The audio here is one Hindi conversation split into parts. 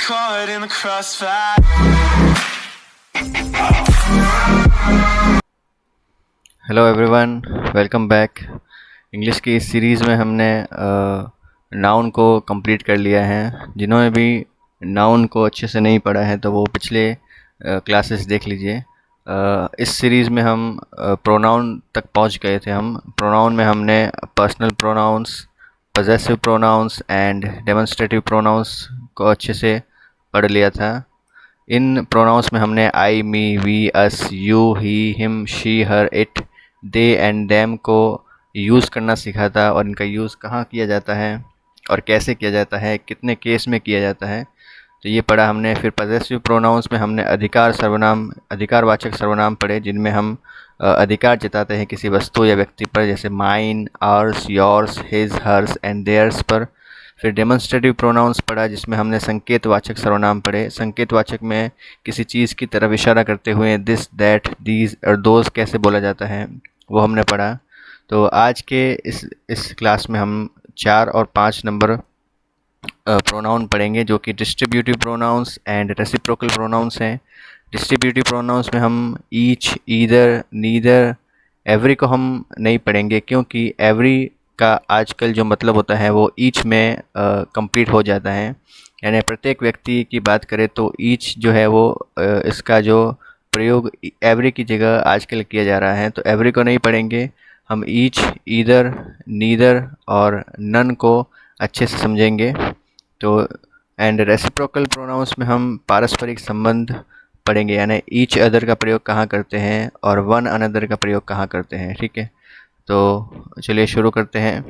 caught in the crossfire. Hello everyone, welcome back. English की इस सीरीज़ में हमने नाउन को कंप्लीट कर लिया है। जिन्होंने भी नाउन को अच्छे से नहीं पढ़ा है तो वो पिछले क्लासेस देख लीजिए। इस सीरीज़ में हम प्रोनाउन तक पहुंच गए थे। हम प्रोनाउन में हमने personal pronouns, possessive pronouns and demonstrative pronouns को अच्छे से पढ़ लिया था। इन प्रोनाउंस में हमने I, me, we, us, you, he, him, she, her, it, they and them को यूज़ करना सीखा था और इनका यूज़ कहाँ किया जाता है और कैसे किया जाता है, कितने केस में किया जाता है, तो ये पढ़ा हमने। फिर पजेसिव प्रोनाउंस में हमने अधिकारवाचक सर्वनाम पढ़े, जिनमें हम अधिकार जताते हैं किसी वस्तु या व्यक्ति पर, जैसे mine, ours, yours, his, hers and theirs पर। फिर डेमोन्स्ट्रेटिव प्रोनाउंस पढ़ा, जिसमें हमने संकेतवाचक सर्वनाम पढ़े। संकेतवाचक में किसी चीज़ की तरफ इशारा करते हुए दिस, दैट, दीज और दोज कैसे बोला जाता है, वो हमने पढ़ा। तो आज के इस क्लास में हम 4 और 5 नंबर प्रोनाउन पढ़ेंगे, जो कि distributive pronouns and reciprocal pronouns हैं। डिस्ट्रीब्यूटिव प्रोनाउंस में हम ईच, ईदर, नीदर, एवरी को हम नहीं पढ़ेंगे, क्योंकि एवरी का आजकल जो मतलब होता है वो ईच में कंप्लीट हो जाता है। यानी प्रत्येक व्यक्ति की बात करें तो ईच जो है वो इसका जो प्रयोग एवरी की जगह आजकल किया जा रहा है, तो एवरी को नहीं पढ़ेंगे। हम ईच, ईदर, नीदर और नन को अच्छे से समझेंगे। तो एंड रेसिप्रोकल प्रोनाउंस में हम पारस्परिक संबंध पढ़ेंगे, यानी ईच अदर का प्रयोग कहाँ करते हैं और वन अनदर का प्रयोग कहाँ करते हैं। ठीक है, तो चलिए शुरू करते हैं।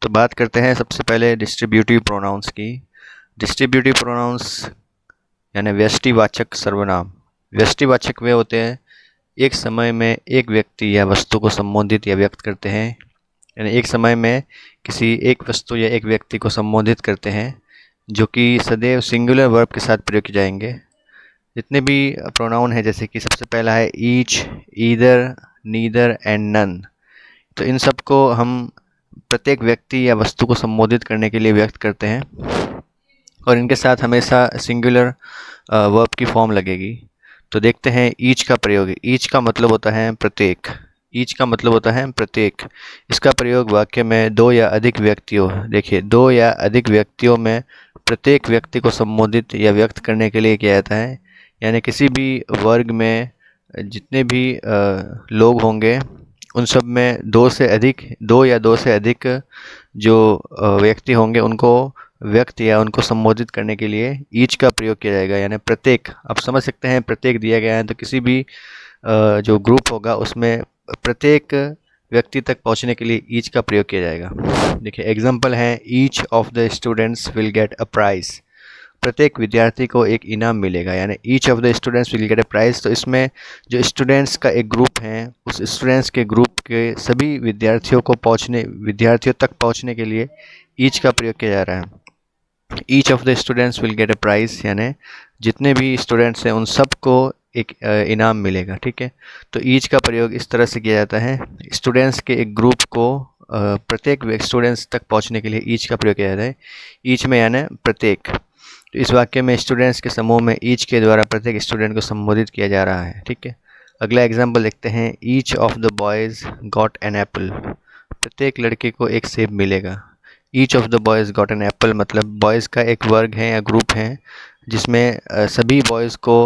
तो बात करते हैं सबसे पहले डिस्ट्रीब्यूटिव प्रोनाउंस की। डिस्ट्रीब्यूटिव प्रोनाउंस यानी व्यष्टिवाचक सर्वनाम। व्यष्टिवाचक वे होते हैं एक समय में एक व्यक्ति या वस्तु को संबोधित या व्यक्त करते हैं, यानी एक समय में किसी एक वस्तु या एक व्यक्ति को संबोधित करते हैं, जो कि सदैव सिंगुलर वर्ब के साथ प्रयोग किए जाएंगे। जितने भी प्रोनाउन है, जैसे कि सबसे पहला है each, either, neither and none, तो इन सब को हम प्रत्येक व्यक्ति या वस्तु को संबोधित करने के लिए व्यक्त करते हैं और इनके साथ हमेशा सिंगुलर वर्ब की फॉर्म लगेगी। तो देखते हैं ईच का प्रयोग। ईच का मतलब होता है प्रत्येक। ईच का मतलब होता है प्रत्येक। इसका प्रयोग वाक्य में दो या अधिक व्यक्तियों, देखिए दो या अधिक व्यक्तियों में प्रत्येक व्यक्ति को संबोधित या व्यक्त करने के लिए किया जाता है। यानी किसी भी वर्ग में जितने भी लोग होंगे उन सब में दो या दो से अधिक जो व्यक्ति होंगे उनको व्यक्त या उनको संबोधित करने के लिए ईच का प्रयोग किया जाएगा, यानी प्रत्येक। आप समझ सकते हैं प्रत्येक दिया गया है तो किसी भी जो ग्रुप होगा उसमें प्रत्येक व्यक्ति तक पहुंचने के लिए ईच का प्रयोग किया जाएगा। देखिए एग्जांपल है each of the students will get a price. प्रत्येक विद्यार्थी को एक इनाम मिलेगा, यानी each of the students will get a price. तो इसमें जो स्टूडेंट्स का एक ग्रुप है, उस स्टूडेंट्स के ग्रुप के सभी विद्यार्थियों तक पहुंचने के लिए ईच का प्रयोग किया जा रहा है। Each of the students will get a prize यानी जितने भी स्टूडेंट्स हैं उन सब को एक इनाम मिलेगा। ठीक है, तो ईच का प्रयोग इस तरह से किया जाता है। स्टूडेंट्स के एक ग्रुप को प्रत्येक स्टूडेंट्स तक पहुंचने के लिए ईच का प्रयोग किया जाता है। ईच में यानी प्रत्येक। तो इस वाक्य में स्टूडेंट्स के समूह में ईच के द्वारा प्रत्येक स्टूडेंट को संबोधित किया जा रहा है। ठीक है, अगला एग्जाम्पल देखते हैं। Each of the boys got an Apple. प्रत्येक लड़के को एक सेब मिलेगा। Each of the boys got an Apple मतलब बॉयज़ का एक वर्ग है या ग्रुप है जिसमें सभी बॉयज़ को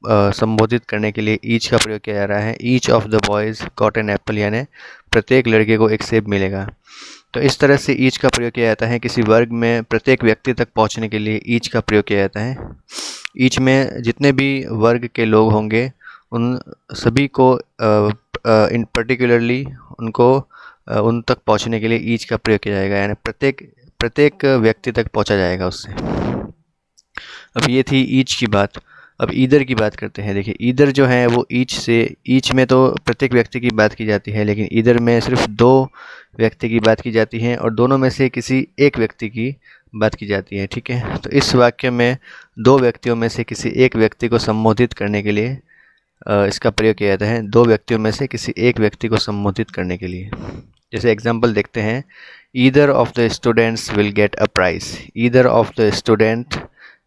संबोधित करने के लिए ईच का प्रयोग किया जा रहा है। Each of the boys got an apple यानी प्रत्येक लड़के को एक सेब मिलेगा। तो इस तरह से ईच का प्रयोग किया जाता है किसी वर्ग में प्रत्येक व्यक्ति तक पहुंचने के लिए ईच का प्रयोग किया जाता है। ईच में जितने भी वर्ग के लोग होंगे उन सभी को इन पर्टिकुलरली उनको उन तक पहुंचने के लिए ईच का प्रयोग किया जाएगा, यानी प्रत्येक व्यक्ति तक पहुंचा जाएगा उससे। अब ये थी ईच की बात। अब ईदर की बात करते हैं। देखिए ईदर जो है वो ईच में तो प्रत्येक व्यक्ति की बात की जाती है, लेकिन ईदर में सिर्फ दो व्यक्ति की बात की जाती है और दोनों में से किसी एक व्यक्ति की बात की जाती है। ठीक है, तो इस वाक्य में दो व्यक्तियों में से किसी एक व्यक्ति को संबोधित करने के लिए इसका प्रयोग किया जाता है। दो व्यक्तियों में से किसी एक व्यक्ति को संबोधित करने के लिए। जैसे एग्जांपल देखते हैं, either of the students will get a prize, either of the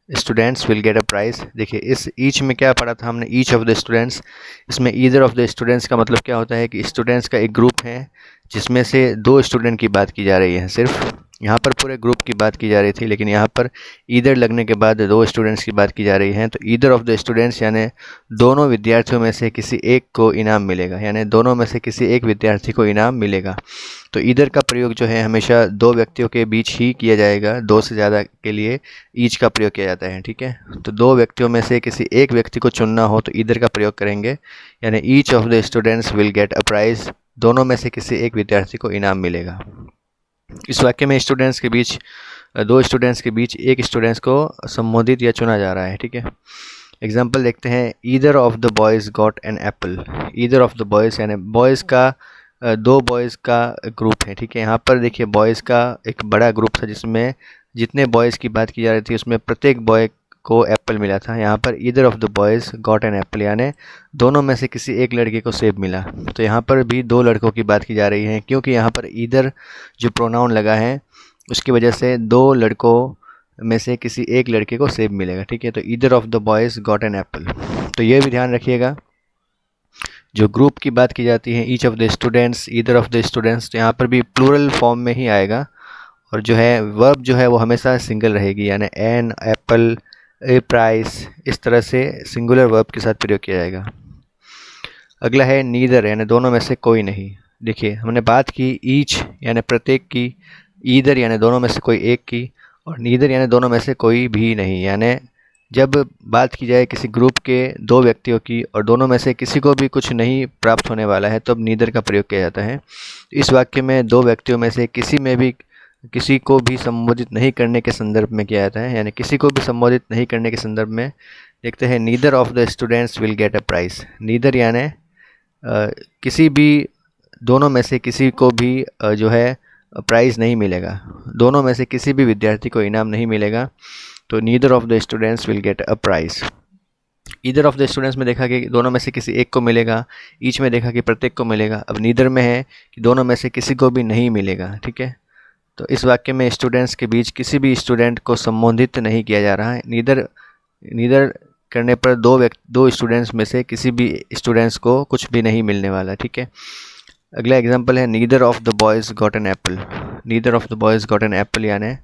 students will get a prize. देखिए इस ईच में क्या पढ़ा था हमने, ईच ऑफ द स्टूडेंट्स, इसमें ईदर ऑफ द स्टूडेंट्स का मतलब क्या होता है कि स्टूडेंट्स का एक ग्रुप है जिसमें से दो स्टूडेंट की बात की जा रही है सिर्फ। यहाँ पर पूरे ग्रुप की बात की जा रही थी, लेकिन यहाँ पर ईदर लगने के बाद दो स्टूडेंट्स की बात की जा रही है। तो ईदर ऑफ द स्टूडेंट्स यानी दोनों विद्यार्थियों में से किसी एक को इनाम मिलेगा, यानी दोनों में से किसी एक विद्यार्थी को इनाम मिलेगा। तो ईदर का प्रयोग जो है हमेशा दो व्यक्तियों के बीच ही किया जाएगा, दो से ज़्यादा के लिए ईच का प्रयोग किया जाता है। ठीक है, तो दो व्यक्तियों में से किसी एक व्यक्ति को चुनना हो तो ईदर का प्रयोग करेंगे, यानी each of the students will get a prize, दोनों में से किसी एक विद्यार्थी को इनाम मिलेगा। इस वाक्य में स्टूडेंट्स के बीच, दो स्टूडेंट्स के बीच एक स्टूडेंट्स को संबोधित या चुना जा रहा है। ठीक है, एग्जाम्पल देखते हैं, either of the boys got an Apple, either of the boys यानी बॉयज़ का दो बॉयज़ का ग्रुप है। ठीक है, यहाँ पर देखिए बॉयज़ का एक बड़ा ग्रुप था जिसमें जितने बॉयज़ की बात की जा रही थी उसमें प्रत्येक बॉय को एप्पल मिला था। यहाँ पर either of the boys got an apple यानी दोनों में से किसी एक लड़के को सेब मिला। तो यहाँ पर भी दो लड़कों की बात की जा रही है, क्योंकि यहाँ पर ईदर जो प्रोनाउन लगा है उसकी वजह से दो लड़कों में से किसी एक लड़के को सेब मिलेगा। ठीक है, तो either of the boys got an apple. तो ये भी ध्यान रखिएगा, जो ग्रुप की बात की जाती है each of the students, either of the students, तो यहाँ पर भी प्लूरल फॉर्म में ही आएगा, और जो है वर्ब जो है वो हमेशा सिंगल रहेगी, यानी एन, एप्पल, ए प्राइस, इस तरह से सिंगुलर वर्ब के साथ प्रयोग किया जाएगा। अगला है नीदर, यानी दोनों में से कोई नहीं। देखिए हमने बात की ईच यानी प्रत्येक की, ईदर यानी दोनों में से कोई एक की, और नीदर यानी दोनों में से कोई भी नहीं। यानी जब बात की जाए किसी ग्रुप के दो व्यक्तियों की और दोनों में से किसी को भी कुछ नहीं प्राप्त होने वाला है, तब तो नीदर का प्रयोग किया जाता है। इस वाक्य में दो व्यक्तियों में से किसी को भी संबोधित नहीं करने के संदर्भ में किया जाता है, यानी किसी को भी संबोधित नहीं करने के संदर्भ में देखते हैं, neither of the students will get a price. Neither यानी किसी भी, दोनों में से किसी को भी जो है प्राइज़ नहीं मिलेगा, दोनों में से किसी भी विद्यार्थी को इनाम नहीं मिलेगा। तो neither of the students will get a price. Either of the students में देखा कि दोनों में से किसी एक को मिलेगा, ईच में देखा कि प्रत्येक को मिलेगा, अब नीदर में है कि दोनों में से किसी को भी नहीं मिलेगा। ठीक है, तो इस वाक्य में स्टूडेंट्स के बीच किसी भी स्टूडेंट को संबोधित नहीं किया जा रहा है। नीदर करने पर दो स्टूडेंट्स में से किसी भी स्टूडेंट्स को कुछ भी नहीं मिलने वाला। ठीक है, अगला एग्जांपल है, neither of the boys got an Apple. Neither of the boys got an apple यानी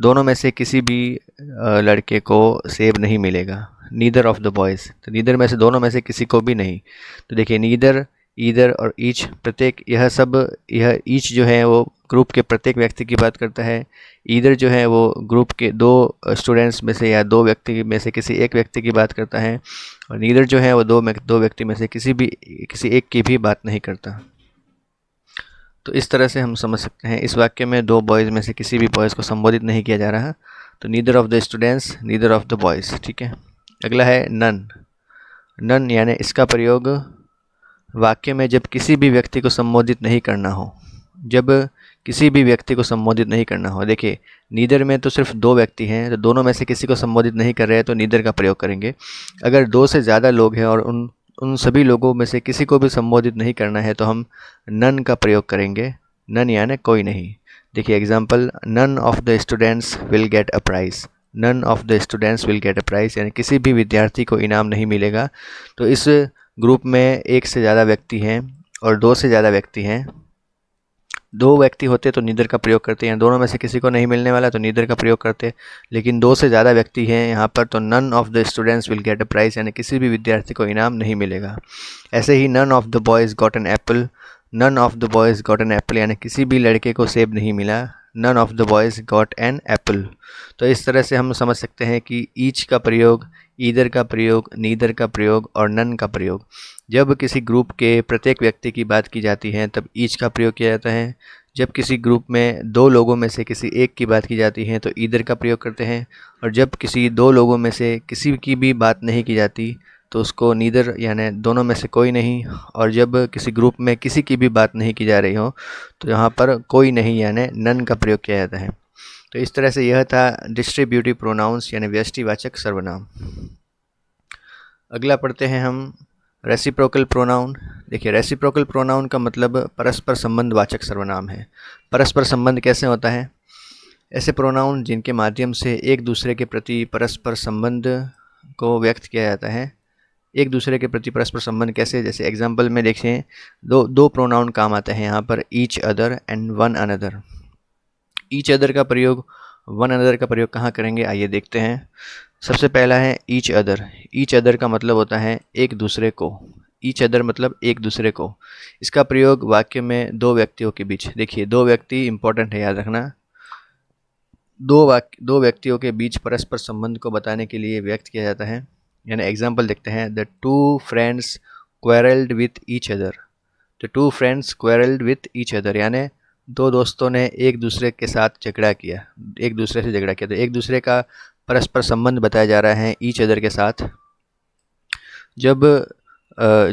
दोनों में से किसी भी लड़के को सेब नहीं मिलेगा। नीदर ऑफ द बॉयज़, तो नीदर में से दोनों में से किसी को भी नहीं। तो देखिए नीदर, ईदर और ईच, प्रत्येक, यह ईच जो है वो ग्रुप के प्रत्येक व्यक्ति की बात करता है। ईदर जो है वो ग्रुप के दो स्टूडेंट्स में से या दो व्यक्ति में से किसी एक व्यक्ति की बात करता है, और नीदर जो है वो दो व्यक्ति में से किसी एक की भी बात नहीं करता। तो इस तरह से हम समझ सकते हैं, इस वाक्य में दो बॉयज़ में से किसी भी बॉयज़ को संबोधित नहीं किया जा रहा, तो neither of the students, neither of the boys. ठीक है, अगला है नन। नन यानी इसका प्रयोग वाक्य में जब किसी भी व्यक्ति को संबोधित नहीं करना हो, जब किसी भी व्यक्ति को संबोधित नहीं करना हो। देखिए नीदर में तो सिर्फ दो व्यक्ति हैं, तो दोनों में से किसी को संबोधित नहीं कर रहे हैं तो नीदर का प्रयोग करेंगे। अगर दो से ज़्यादा लोग हैं और उन सभी लोगों में से किसी को भी संबोधित नहीं करना है तो हम नन का प्रयोग करेंगे। नन यानी कोई नहीं। देखिए example, none of the students will get a prize. None of the students will get a prize यानी किसी भी विद्यार्थी को इनाम नहीं मिलेगा। तो इस ग्रुप में एक से ज़्यादा व्यक्ति हैं और दो से ज़्यादा व्यक्ति हैं। दो व्यक्ति होते तो नीदर का प्रयोग करते हैं, दोनों में से किसी को नहीं मिलने वाला तो नीदर का प्रयोग करते, लेकिन दो से ज़्यादा व्यक्ति हैं यहाँ पर, तो none of the students will get a prize यानी किसी भी विद्यार्थी को इनाम नहीं मिलेगा। ऐसे ही none of the boys got an apple. None of the boys got an apple यानी किसी भी लड़के को सेब नहीं मिला। None of the boys got an apple. तो इस तरह से हम समझ सकते हैं कि ईच का प्रयोग, ईदर का प्रयोग, नीदर का प्रयोग और नन का प्रयोग जब किसी ग्रुप के प्रत्येक व्यक्ति की बात की जाती है तब ईच का प्रयोग किया जाता है। जब किसी ग्रुप में दो लोगों में से किसी एक की बात की जाती है तो ईदर का प्रयोग करते हैं, और जब किसी दो लोगों में से किसी की भी बात नहीं की जाती तो उसको नीदर यानी दोनों में से कोई नहीं, और जब किसी ग्रुप में किसी की भी बात नहीं की जा रही हो तो यहाँ पर कोई नहीं यानी नन का प्रयोग किया जाता है। तो इस तरह से यह था डिस्ट्रीब्यूटिव प्रोनाउंस यानी व्यष्टिवाचक सर्वनाम। अगला पढ़ते हैं हम रेसिप्रोकल प्रोनाउन, देखिए रेसिप्रोकल प्रोनाउन का मतलब परस्पर संबंधवाचक सर्वनाम है। परस्पर संबंध कैसे होता है? ऐसे प्रोनाउन जिनके माध्यम से एक दूसरे के प्रति परस्पर संबंध को व्यक्त किया जाता है। एक दूसरे के प्रति परस्पर संबंध कैसे? जैसे एग्जाम्पल में देखें, दो प्रोनाउन काम आते हैं यहाँ पर, each other and one another. Each other का प्रयोग, वन अनदर का प्रयोग कहाँ करेंगे, आइए देखते हैं। सबसे पहला है ईच अदर। ईच अदर का मतलब होता है एक दूसरे को। ईच अदर मतलब एक दूसरे को। इसका प्रयोग वाक्य में दो व्यक्तियों के बीच, देखिए दो व्यक्ति इंपॉर्टेंट है, याद रखना। दो व्यक्तियों के बीच परस्पर संबंध को बताने के लिए व्यक्त किया जाता है। यानी एग्जाम्पल देखते हैं, the two friends quarrelled with each other. The two friends quarrelled with each other, यानी दो दोस्तों ने एक दूसरे के साथ झगड़ा किया, एक दूसरे से झगड़ा किया। तो एक दूसरे का परस्पर संबंध बताया जा रहा है ईच अदर के साथ। जब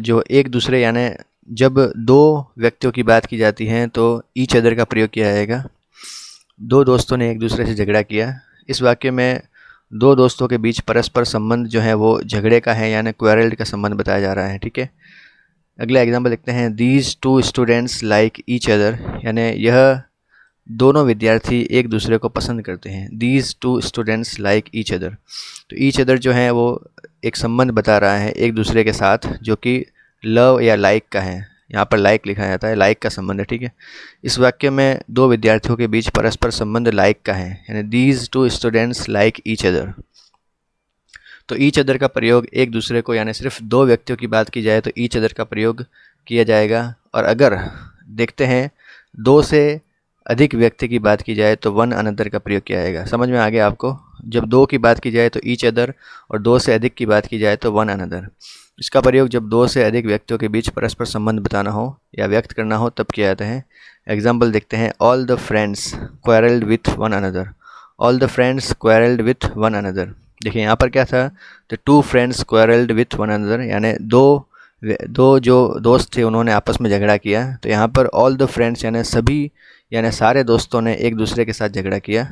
जो एक दूसरे यानी जब दो व्यक्तियों की बात की जाती है तो ईच अदर का प्रयोग किया जाएगा। दो दोस्तों ने एक दूसरे से झगड़ा किया, इस वाक्य में दो दोस्तों के बीच परस्पर संबंध जो है वो झगड़े का है, यानी क्वेरल्ड का संबंध बताया जा रहा है। ठीक है, अगला एग्जाम्पल देखते हैं, these two students like each other, यानी यह दोनों विद्यार्थी एक दूसरे को पसंद करते हैं। These two students like each other, तो ईच अदर जो है वो एक संबंध बता रहा है एक दूसरे के साथ, जो कि लव या लाइक का है। यहाँ पर लाइक लिखा जाता है, लाइक का संबंध है। ठीक है, इस वाक्य में दो विद्यार्थियों के बीच परस्पर संबंध लाइक का है, यानी these two students like each other. तो ईच अदर का प्रयोग एक दूसरे को, यानी सिर्फ दो व्यक्तियों की बात की जाए तो ईच अदर का प्रयोग किया जाएगा। और अगर देखते हैं दो से अधिक व्यक्ति की बात की जाए तो वन अनदर का प्रयोग किया जाएगा। समझ में आ गया आपको? जब दो की बात की जाए तो ईच अदर, और दो से अधिक की बात की जाए तो वन अनदर। इसका प्रयोग जब दो से अधिक व्यक्तियों के बीच परस्पर संबंध बताना हो या व्यक्त करना हो तब किया जाता है। एग्जाम्पल देखते हैं, all the friends quarrelled with one another. All the friends quarrelled with one another, देखिए यहाँ पर क्या था, the two friends quarrelled with one another, यानी दो जो दोस्त थे उन्होंने आपस में झगड़ा किया। तो यहाँ पर ऑल द फ्रेंड्स यानी सभी, यानी सारे दोस्तों ने एक दूसरे के साथ झगड़ा किया।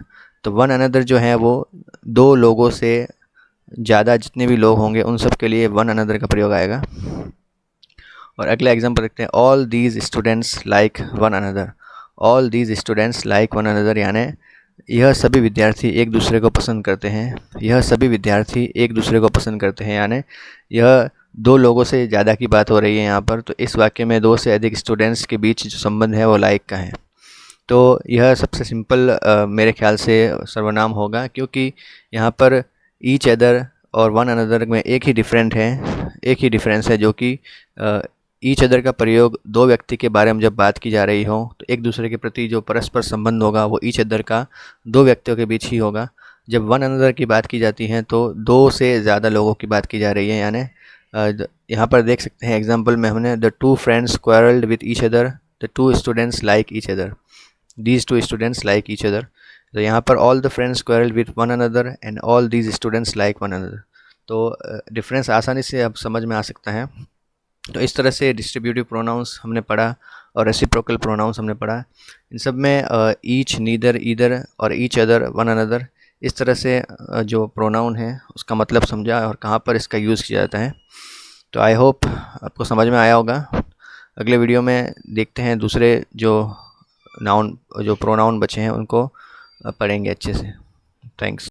तो वन अनदर जो है वो दो लोगों से ज़्यादा जितने भी लोग होंगे उन सब के लिए वन अनदर का प्रयोग आएगा। और अगला एग्जाम्पल देखते हैं, all these students like one another. All these students like one another, यानी यह सभी विद्यार्थी एक दूसरे को पसंद करते हैं। यह सभी विद्यार्थी एक दूसरे को पसंद करते हैं, यानी यह दो लोगों से ज़्यादा की बात हो रही है यहाँ पर। तो इस वाक्य में दो से अधिक स्टूडेंट्स के बीच जो संबंध है वो लाइक का है। तो यह सबसे सिंपल मेरे ख्याल से सर्वनाम होगा, क्योंकि यहाँ पर ईच अदर और वन अनदर में एक ही डिफरेंस है, जो कि ईच अदर का प्रयोग दो व्यक्ति के बारे में जब बात की जा रही हो तो एक दूसरे के प्रति जो परस्पर संबंध होगा वो ईच अदर का दो व्यक्तियों के बीच ही होगा। जब वन अनदर की बात की जाती है तो दो से ज़्यादा लोगों की बात की जा रही है, यानी यहाँ पर देख सकते हैं एग्जाम्पल में हमने, the two friends quarrelled with each other, the two students like each other, these two students like each other. तो यहाँ पर all the friends quarrelled with one another and all these students like one another. तो डिफरेंस आसानी से अब समझ में आ सकता है। तो इस तरह से डिस्ट्रीब्यूटिव प्रोनाउंस हमने पढ़ा और रेसिप्रोकल प्रोनाउंस हमने पढ़ा। इन सब में ईच, नीदर, ईदर और ईच अदर, वन अनदर, इस तरह से जो प्रोनाउन है उसका मतलब समझा और कहाँ पर इसका यूज़ किया जाता है। तो आई होप आपको समझ में आया होगा। अगले वीडियो में देखते हैं दूसरे जो प्रोनाउन बचे हैं उनको पढ़ेंगे अच्छे से। थैंक्स।